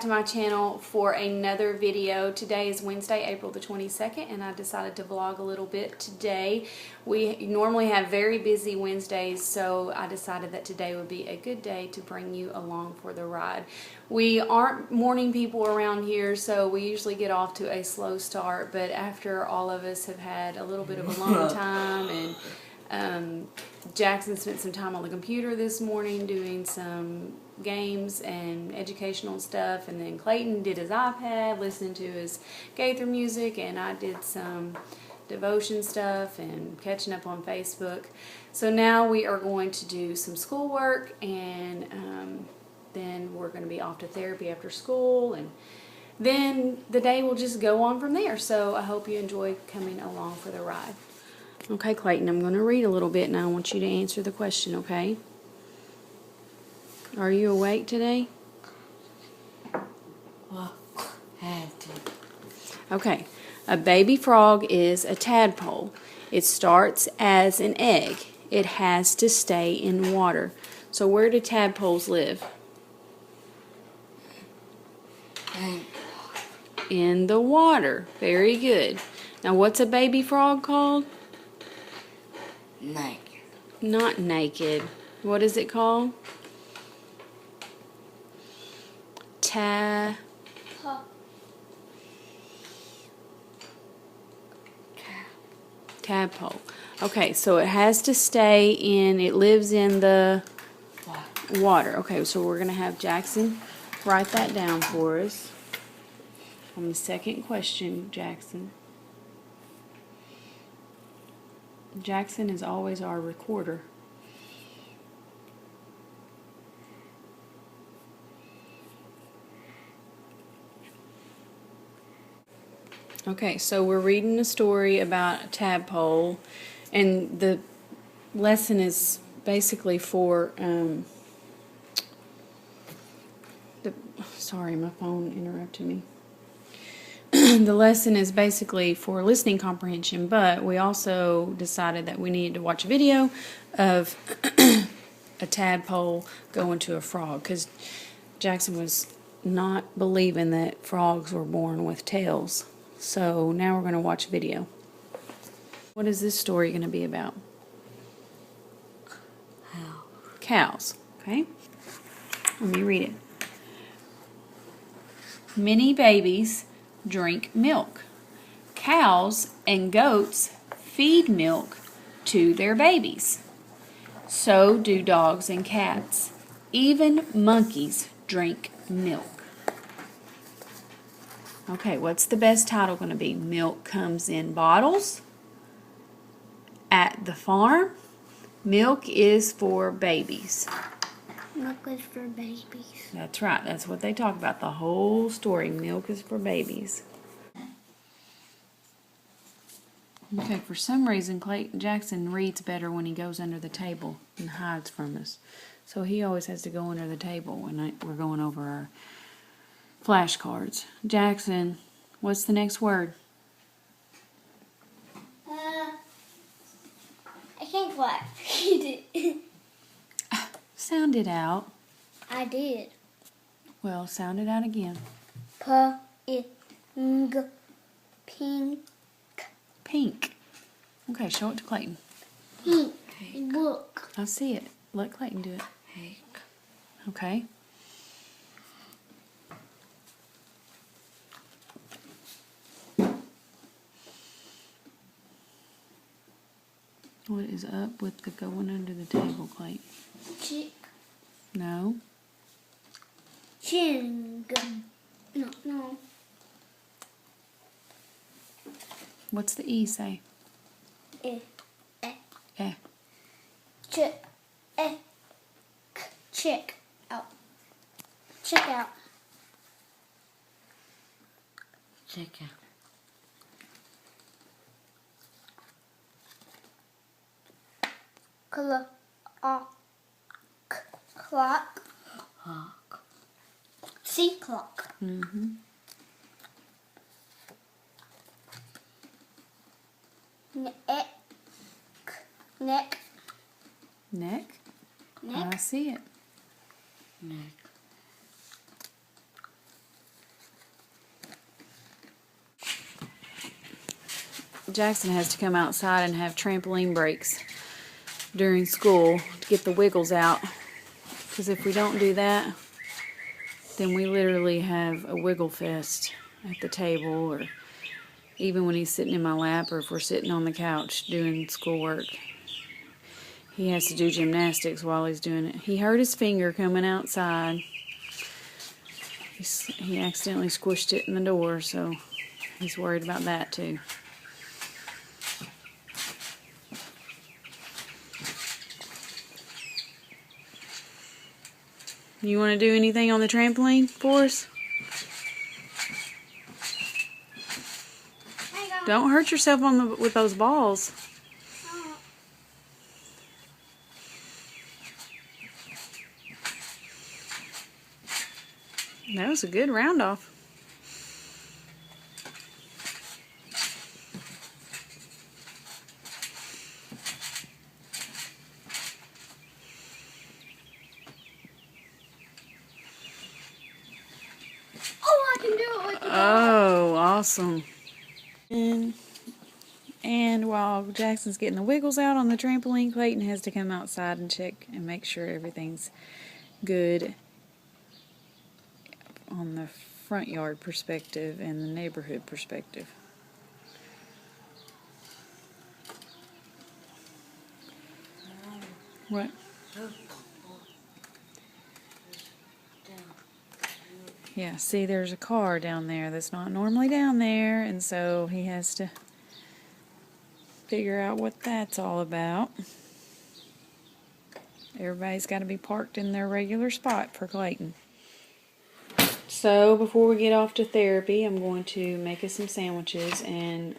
to my channel for another video. Today is Wednesday, April the 22nd, and I decided to vlog a little bit today. We normally have very busy Wednesdays, so I decided that today would be a good day to bring you along for the ride. We aren't morning people around here, so we usually get off to a slow start, but after all of us have had a little bit of alone time, and Jackson spent some time on the computer this morning doing some games and educational stuff, and then Clayton did his iPad listening to his Gaither music, and I did some devotion stuff and catching up on Facebook. So now we are going to do some schoolwork, and then we're going to be off to therapy after school, and then the day will just go on from there. So I hope you enjoy coming along for the ride. Okay, Clayton, I'm going to read a little bit, and I want you to answer the question, okay? Are you awake today? Well, had to. Okay. A baby frog is a tadpole. It starts as an egg. It has to stay in water. So where do tadpoles live? In the water. Very good. Now what's a baby frog called? Naked. Not naked. What is it called? Tadpole. Okay, so it has to stay in, it lives in the water. Okay, so we're going to have Jackson write that down for us. On the second question, Jackson. Jackson is always our recorder. Okay, so we're reading a story about a tadpole, and the lesson is basically for sorry, my phone interrupted me. The lesson is basically for listening comprehension, but we also decided that we needed to watch a video of a tadpole going to a frog, because Jackson was not believing that frogs were born with tails. So now we're going to watch a video. What is this story going to be about? Cows. Okay? Let me read it. Many babies drink milk. Cows and goats feed milk to their babies. So do dogs and cats. Even monkeys drink milk. Okay, what's the best title going to be? Milk comes in bottles. At the farm, milk is for babies. Milk is for babies. That's right. That's what they talk about. The whole story. Milk is for babies. Okay, for some reason, Clayton Jackson reads better when he goes under the table and hides from us. So he always has to go under the table when we're going over our flashcards. Jackson, what's the next word? I can't quite read it. Sound it out. I did. Well, sound it out again. Pink. Pink. Okay, show it to Clayton. Pink. Look. I see it. Let Clayton do it. Pink. Okay. What is up with the going under the table, Clayton? Chick. No. Ching. No. What's the E say? Eh. Eh. Check. Check out. Check out. Check out. Clock. Hawk. C clock. Mm-hmm. Neck. Neck. Neck. I see it. Neck. Jackson has to come outside and have trampoline breaks during school to get the wiggles out. Because if we don't do that, then we literally have a wiggle fest at the table, or even when he's sitting in my lap, or if we're sitting on the couch doing schoolwork. He has to do gymnastics while he's doing it. He hurt his finger coming outside. He accidentally squished it in the door, so he's worried about that too. You want to do anything on the trampoline for us? There you go. Don't hurt yourself with those balls. That was a good round off. Oh, I can do it with the ball. Oh, awesome. And while Jackson's getting the wiggles out on the trampoline, Clayton has to come outside and check and make sure everything's good on the front yard perspective and the neighborhood perspective. What? Yeah, see, there's a car down there that's not normally down there, and so he has to figure out what that's all about. Everybody's got to be parked in their regular spot for Clayton. So before we get off to therapy, I'm going to make us some sandwiches, and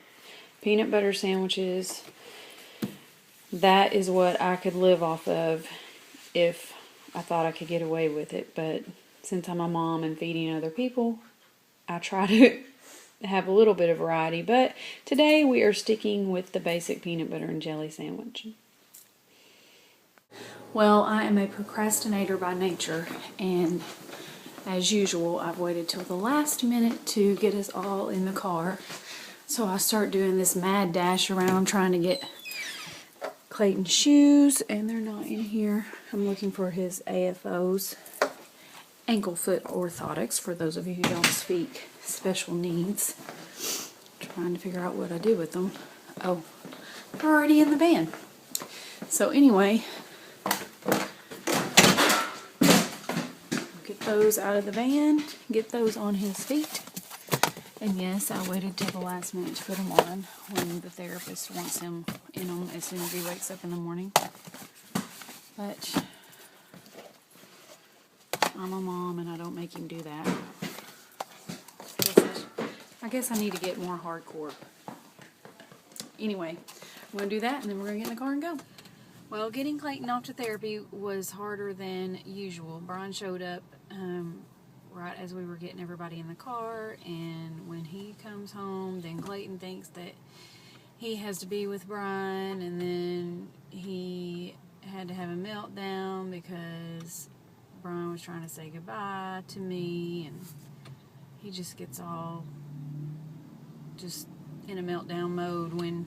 peanut butter sandwiches. That is what I could live off of if I thought I could get away with it. But since I'm a mom and feeding other people, I try to have a little bit of variety. But today we are sticking with the basic peanut butter and jelly sandwich. Well, I am a procrastinator by nature, and as usual, I've waited till the last minute to get us all in the car. So I start doing this mad dash around trying to get Clayton's shoes, and they're not in here. I'm looking for his AFOs, ankle foot orthotics, for those of you who don't speak special needs. Trying to figure out what I do with them. Oh, they're already in the van. So anyway, get those out of the van, get those on his feet. And yes, I waited till the last minute to put them on when the therapist wants him in them as soon as he wakes up in the morning. But I'm a mom and I don't make him do that. I guess I need to get more hardcore. Anyway, I'm going to do that and then we're going to get in the car and go. Well, getting Clayton off to therapy was harder than usual. Brian showed up right as we were getting everybody in the car, and when he comes home, then Clayton thinks that he has to be with Brian, and then he had to have a meltdown because Brian was trying to say goodbye to me, and he just gets all just in a meltdown mode when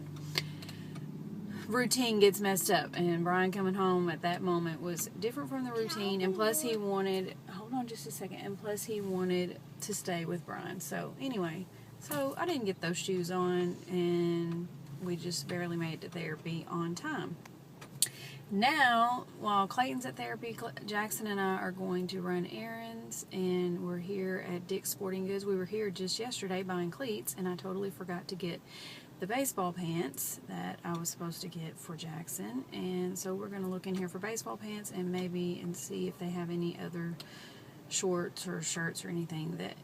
routine gets messed up. And Brian coming home at that moment was different from the routine, and plus he wanted, hold on just a second, and plus he wanted to stay with Brian. So anyway, so I didn't get those shoes on, and we just barely made it to therapy on time. Now, while Clayton's at therapy, Jackson and I are going to run errands, and we're here at Dick's Sporting Goods. We were here just yesterday buying cleats, and I totally forgot to get the baseball pants that I was supposed to get for Jackson, and so we're going to look in here for baseball pants and maybe and see if they have any other shorts or shirts or anything that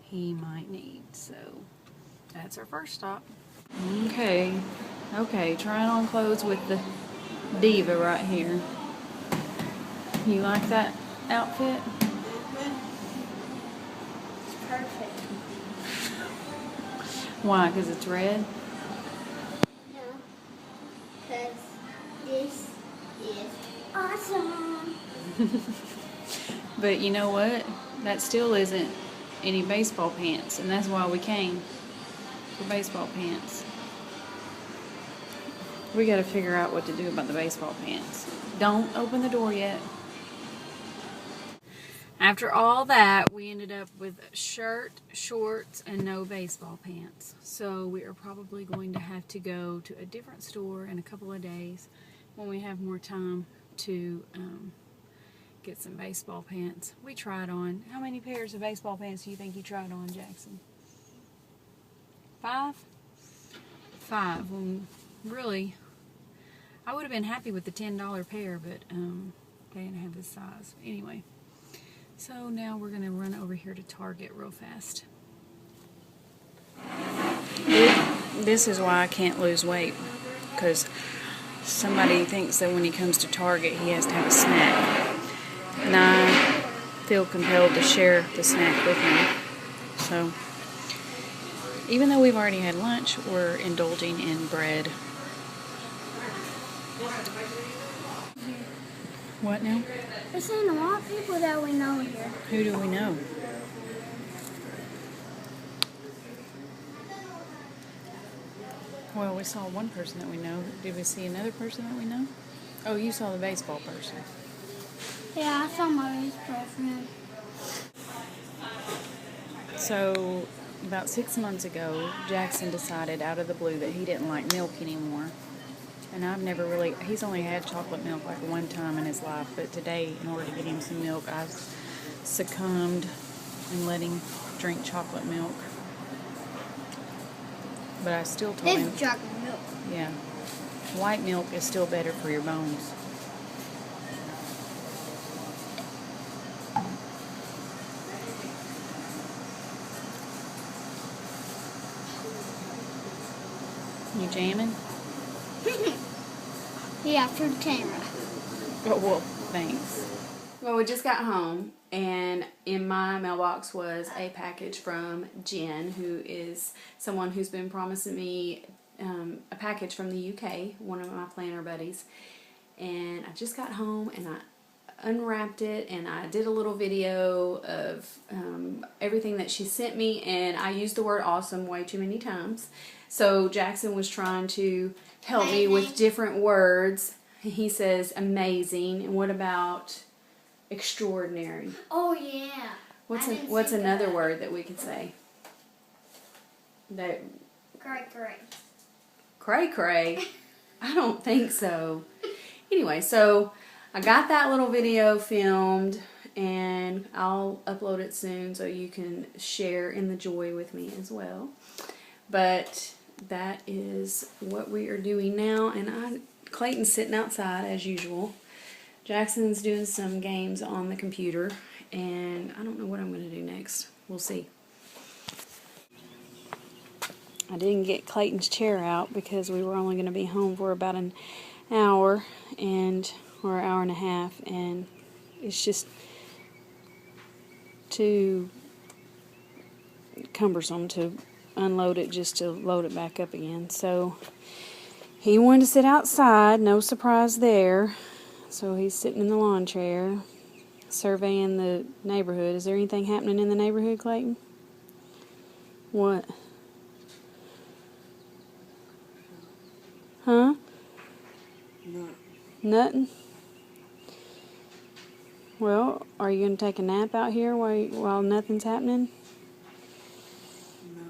he might need. So that's our first stop. Okay, trying on clothes with the diva right here. You like that outfit? It's perfect. Why? Because it's red? No, because this is awesome. But you know what? That still isn't any baseball pants, and that's why we came for baseball pants. We gotta figure out what to do about the baseball pants. Don't open the door yet. After all that, we ended up with a shirt, shorts, and no baseball pants. So we are probably going to have to go to a different store in a couple of days when we have more time to get some baseball pants. We tried on. How many pairs of baseball pants do you think you tried on, Jackson? 5? 5. Well, really, I would have been happy with the $10 pair, but they didn't have this size. Anyway. So now we're going to run over here to Target real fast. This is why I can't lose weight, because somebody thinks that when he comes to Target he has to have a snack. And I feel compelled to share the snack with him. So even though we've already had lunch, we're indulging in bread. What now? There's ain't a lot of people that we know here. Who do we know? Well, we saw one person that we know. Did we see another person that we know? Oh, you saw the baseball person. Yeah, I saw my baseball friend. So, about 6 months ago, Jackson decided out of the blue that he didn't like milk anymore. And I've never really, he's only had chocolate milk like one time in his life, but today, in order to get him some milk, I succumbed and let him drink chocolate milk. But I still told him, It's chocolate milk. yeah, white milk is still better for your bones. You jamming? Yeah, for the camera. Oh, well, thanks. Well, we just got home, and in my mailbox was a package from Jen, who is someone who's been promising me a package from the UK, one of my planner buddies. And I just got home, and I unwrapped it, and I did a little video of everything that she sent me, and I used the word awesome way too many times. So Jackson was trying to help me with different words. He says amazing, and what about extraordinary? Oh yeah. What's another word that we could say? That Cray. cray. I don't think so. Anyway, so I got that little video filmed, and I'll upload it soon so you can share in the joy with me as well. But that is what we are doing now, and Clayton's sitting outside as usual. Jackson's doing some games on the computer, and I don't know what I'm going to do next. We'll see. I didn't get Clayton's chair out because we were only going to be home for about an hour or an hour and a half, and it's just too cumbersome to unload it just to load it back up again. So he wanted to sit outside, no surprise there. So he's sitting in the lawn chair surveying the neighborhood. Is there anything happening in the neighborhood, Clayton? What? Huh? No. Nothing? Well, are you going to take a nap out here while nothing's happening? No.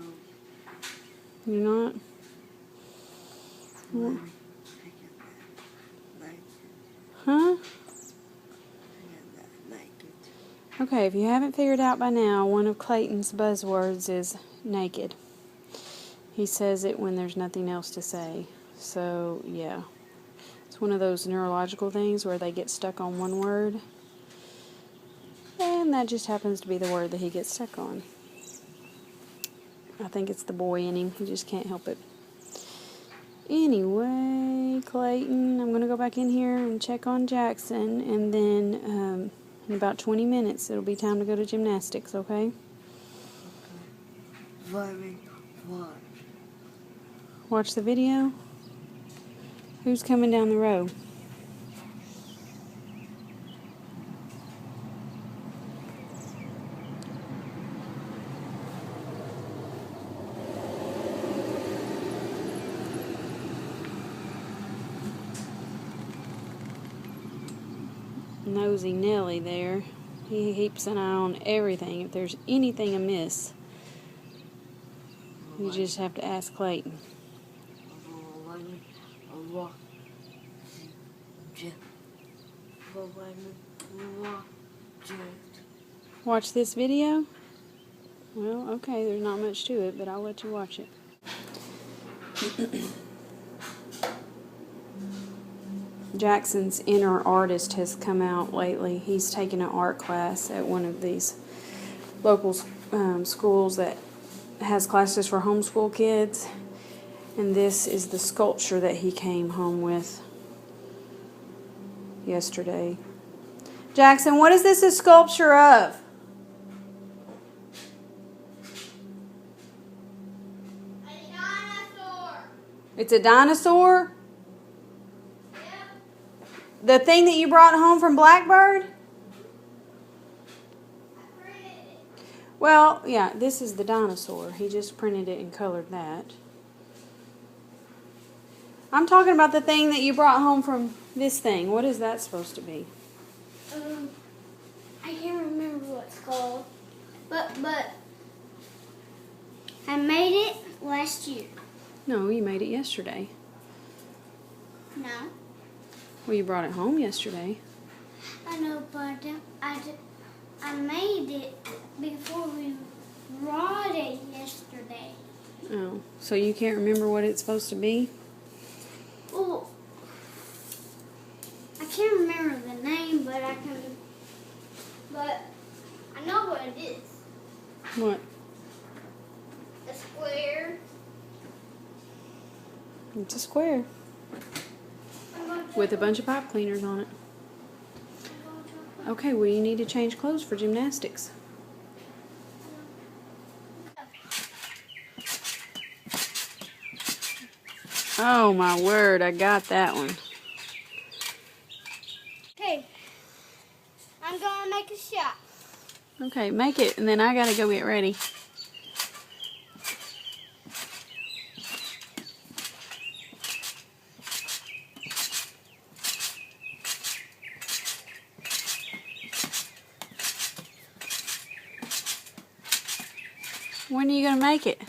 You're not? Well, huh? Okay, if you haven't figured out by now, one of Clayton's buzzwords is naked. He says it when there's nothing else to say. So, yeah. It's one of those neurological things where they get stuck on one word. And that just happens to be the word that he gets stuck on. I think it's the boy in him. He just can't help it. Anyway, Clayton, I'm going to go back in here and check on Jackson. And then in about 20 minutes, it'll be time to go to gymnastics, okay? Very what? Watch the video. Who's coming down the road? nosy Nelly there. He keeps an eye on everything. If there's anything amiss, you just have to ask Clayton. Watch this video? Well, okay, there's not much to it, but I'll let you watch it. Jackson's inner artist has come out lately. He's taken an art class at one of these local schools that has classes for homeschool kids. And this is the sculpture that he came home with yesterday. Jackson, what is this a sculpture of? A dinosaur. It's a dinosaur? Yeah. The thing that you brought home from Blackbird? I printed it. Well, yeah, this is the dinosaur. He just printed it and colored that. I'm talking about the thing that you brought home from this thing. What is that supposed to be? I can't remember what it's called, but I made it last year. No, you made it yesterday. No, Well, you brought it home yesterday. I know, but I made it before we brought it yesterday. Oh, so you can't remember what it's supposed to be? Well, I can't remember the name, but I know what it is. What? A square. It's a square with a bunch of pipe cleaners on it. Okay, well, you need to change clothes for gymnastics. Oh, my word, I got that one. Okay, I'm gonna make a shot. Okay, make it, and then I gotta go get ready. When are you gonna make it?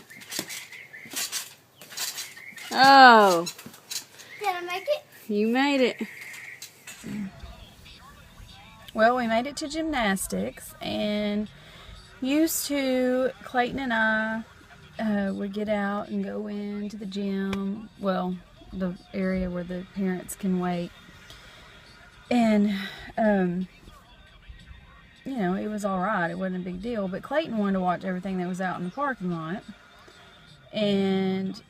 Oh, Did I make it? you made it. Well, we made it to gymnastics, and used to, Clayton and I would get out and go into the gym, well, the area where the parents can wait. And, you know, it was all right. It wasn't a big deal. But Clayton wanted to watch everything that was out in the parking lot. And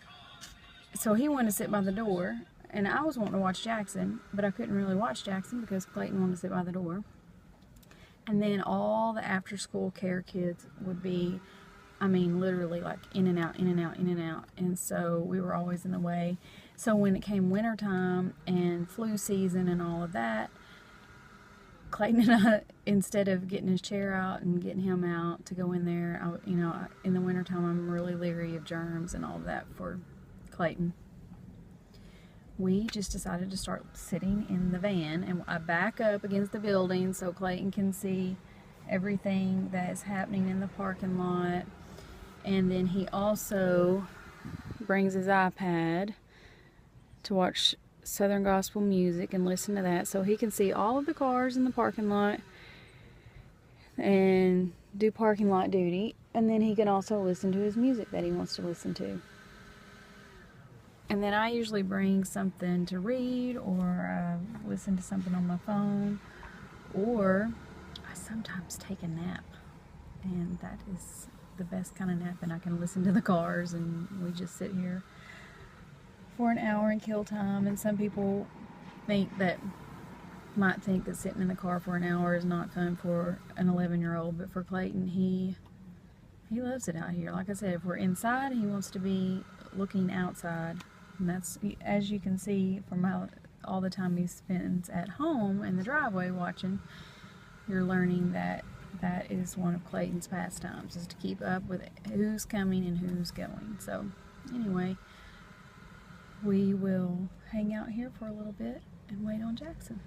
so he wanted to sit by the door. And I was wanting to watch Jackson, but I couldn't really watch Jackson because Clayton wanted to sit by the door. And then all the after-school care kids would be, I mean, literally like in and out, in and out, in and out. And so we were always in the way. So when it came wintertime and flu season and all of that, Clayton and I, instead of getting his chair out and getting him out to go in there, in the wintertime I'm really leery of germs and all of that for Clayton. We just decided to start sitting in the van, and I back up against the building so Clayton can see everything that is happening in the parking lot. And then he also brings his iPad to watch Southern gospel music and listen to that, so he can see all of the cars in the parking lot and do parking lot duty. And then he can also listen to his music that he wants to listen to. And then I usually bring something to read, or listen to something on my phone, or I sometimes take a nap. And that is the best kind of nap, and I can listen to the cars, and we just sit here for an hour and kill time. And some people might think that sitting in the car for an hour is not fun for an 11-year-old, but for Clayton, he loves it out here. Like I said, if we're inside, he wants to be looking outside. And that's, as you can see from all the time he spends at home in the driveway watching, you're learning that that is one of Clayton's pastimes, is to keep up with who's coming and who's going. So anyway, we will hang out here for a little bit and wait on Jackson.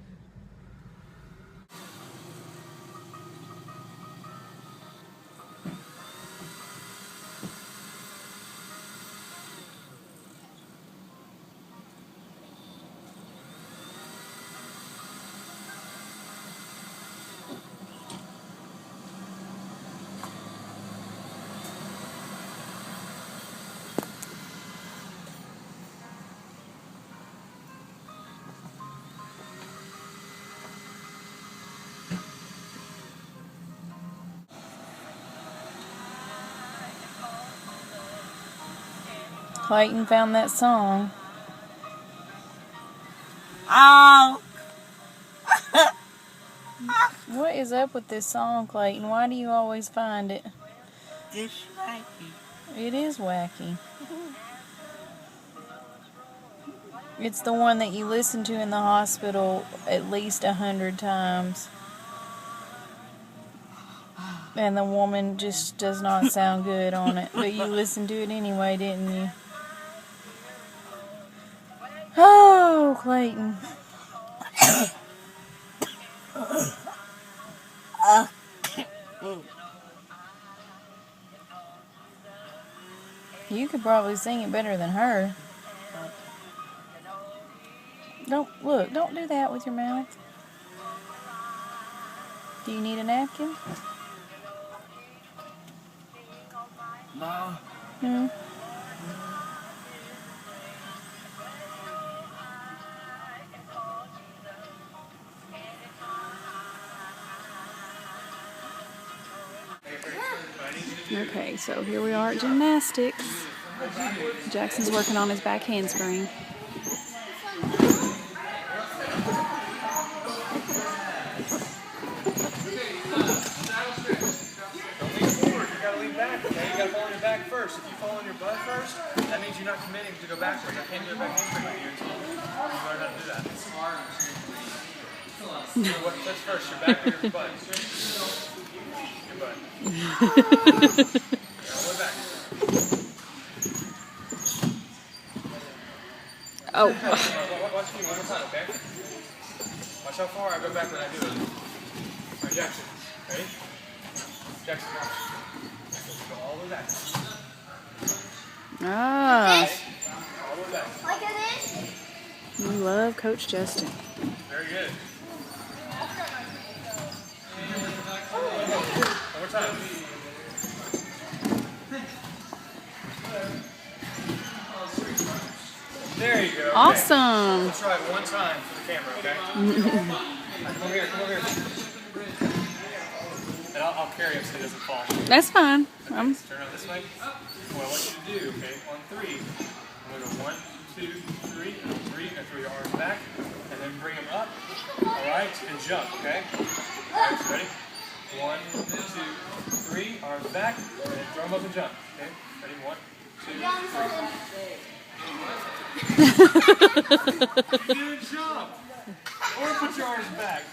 Clayton found that song. Oh! What is up with this song, Clayton? Why do you always find it? This wacky. It is wacky. It's the one that you listen to in the hospital at least 100 times. And the woman just does not sound good on it. But you listened to it anyway, didn't you? Oh, Clayton. You could probably sing it better than her. Don't do that with your mouth. Do you need a napkin? No. Hmm. Okay, so here we are at gymnastics. Jackson's working on his back handspring. Back, okay? You gotta fall on your back first. If you fall on your butt first, that means you're not committing to go backwards. I can't do a back handspring with you until you learn how to do that. So what touch first, your back or your butt? Your butt. All the way back. Oh. Watch me one more time, okay? Watch how far I go back when I do it. Alright, Jackson. Ready? Jackson, watch. Go all the way back. Ah. All the way back. Like this? We love Coach Justin. Very good. One more time. There you go. Okay. Awesome. Let's try it one time for the camera, okay? Come over here, come over here. And I'll carry him so he doesn't fall. That's fine. Turn around this way. What I want you to do, okay, on 3. I'm going to go 1, 2, 3, and 3, and throw your arms back, and then bring them up, alright, and jump, okay? Alright, so ready? 1, 2, 3, arms back, and then throw them up and jump, okay? Ready? 1, 2, 3. You didn't jump! Or put your arms back.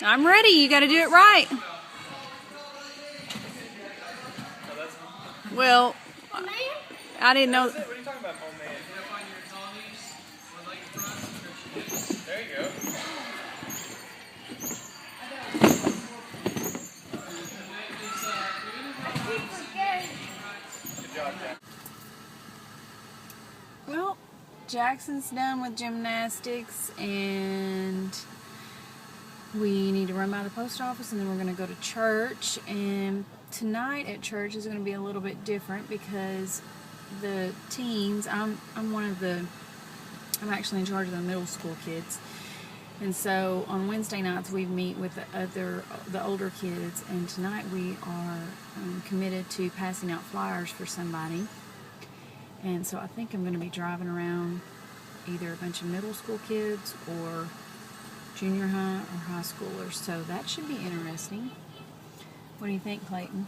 I'm ready. You got to do it right. Well, I didn't know. What are you talking about, oh man? There you go. Good job, Jack. Well, Jackson's done with gymnastics, and we need to run by the post office, and then we're going to go to church. And tonight at church is going to be a little bit different because the teens, I'm actually in charge of the middle school kids. And so on Wednesday nights we meet with the older kids, and tonight we are committed to passing out flyers for somebody. And so I think I'm going to be driving around either a bunch of middle school kids or junior high or high schoolers, so that should be interesting. What do you think, Clayton?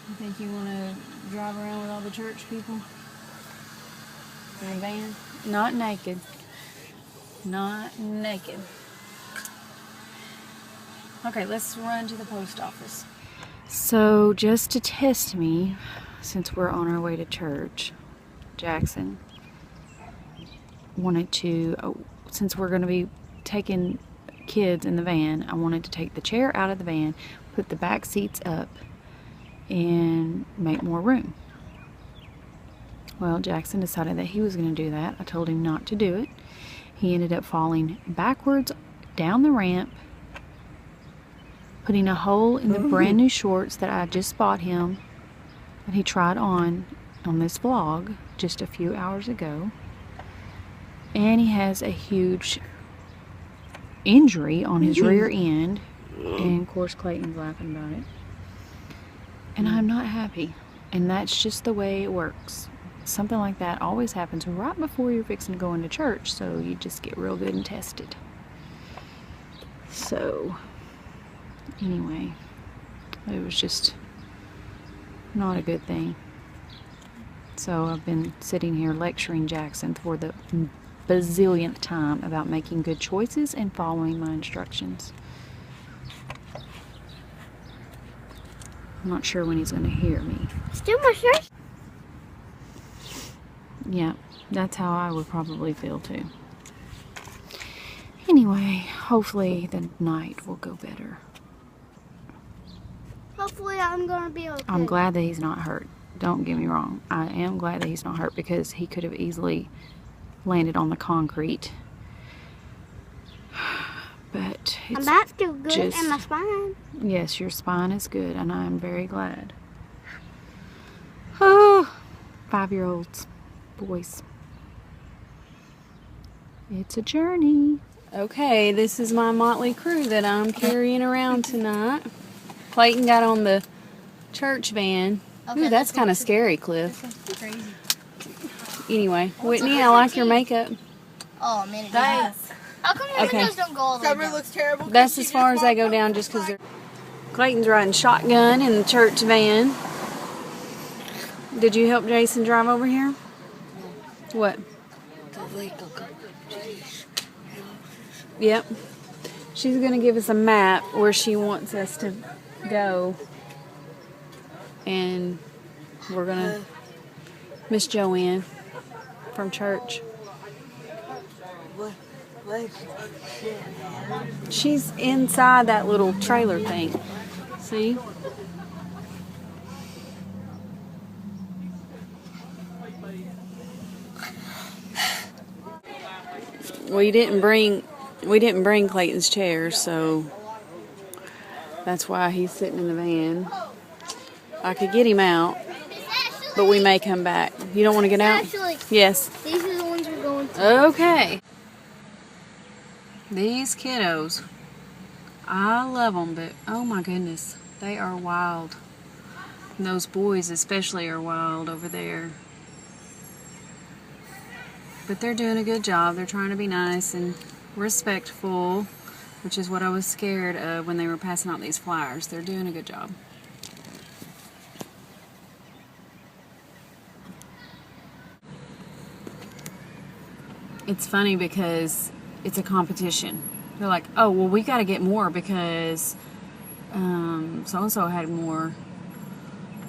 You think you want to drive around with all the church people in a van? Not naked. Not naked. Okay, let's run to the post office. So, just to test me, since we're on our way to church, Jackson wanted to, since we're going to be taking kids in the van, I wanted to take the chair out of the van, put the back seats up, and make more room. Well, Jackson decided that he was going to do that. I told him not to do it. He ended up falling backwards down the ramp, putting a hole in the brand new shorts that I just bought him, that he tried on this vlog just a few hours ago. And he has a huge injury on his rear end, and of course Clayton's laughing about it. and I'm not happy. And that's just the way it works. Something like that always happens right before you're fixing to go into church, so you just get real good and tested. So, anyway, it was just not a good thing. So I've been sitting here lecturing Jackson for the bazillionth time about making good choices and following my instructions. I'm not sure when he's going to hear me. Still my shirt? Yeah, that's how I would probably feel too. Anyway, hopefully the night will go better. Hopefully I'm gonna be okay. I'm glad that he's not hurt. Don't get me wrong. I am glad that he's not hurt because he could have easily landed on the concrete. But My it's back's still good just, and my spine. yes, your spine is good, and I am very glad. Oh, 5-year-olds, boys. It's a journey. Okay, this is my motley crew that I'm carrying around tonight. Clayton got on the church van. Ooh, that's kind of scary, Cliff. Crazy. Anyway, Whitney, I like your makeup. Oh man, it Thanks. How come your Okay. windows don't go all the way Summer down? looks terrible. That's as far as they go down just because they're... Clayton's riding shotgun in the church van. Did you help Jason drive over here? What? Yep. She's going to give us a map where she wants us to go. And we're going to miss Joanne from church. She's inside that little trailer thing. See? We didn't bring Clayton's chair, so that's why he's sitting in the van. I could get him out, but we may come back. You don't want to get out? Actually, Yes. these are the ones we're going to. Okay. These kiddos, I love them, but oh my goodness, they are wild. And those boys especially are wild over there. But they're doing a good job. They're trying to be nice and respectful, which is what I was scared of when they were passing out these flyers. They're doing a good job. It's funny because it's a competition. They're like, oh, well, we got to get more because so-and-so had more.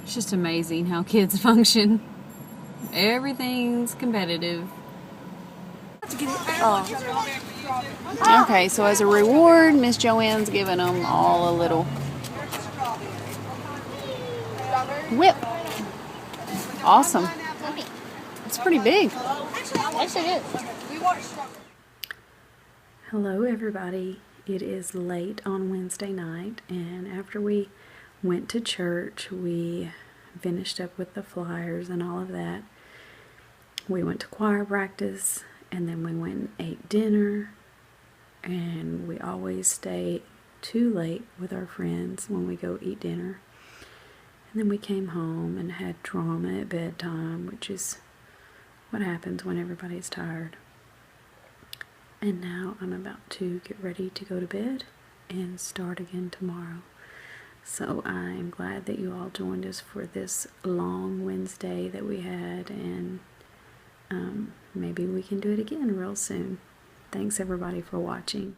It's just amazing how kids function. Everything's competitive. Okay, so as a reward, Miss Joanne's giving them all a little whip. Awesome. It's pretty big. Yes, it is. Hello everybody. It is late on Wednesday night, and after we went to church, we finished up with the flyers and all of that. We went to choir practice, and then we went and ate dinner, and we always stay too late with our friends when we go eat dinner. And then we came home and had drama at bedtime, which is what happens when everybody's tired. And now I'm about to get ready to go to bed and start again tomorrow. So I'm glad that you all joined us for this long Wednesday that we had, and maybe we can do it again real soon. Thanks everybody for watching.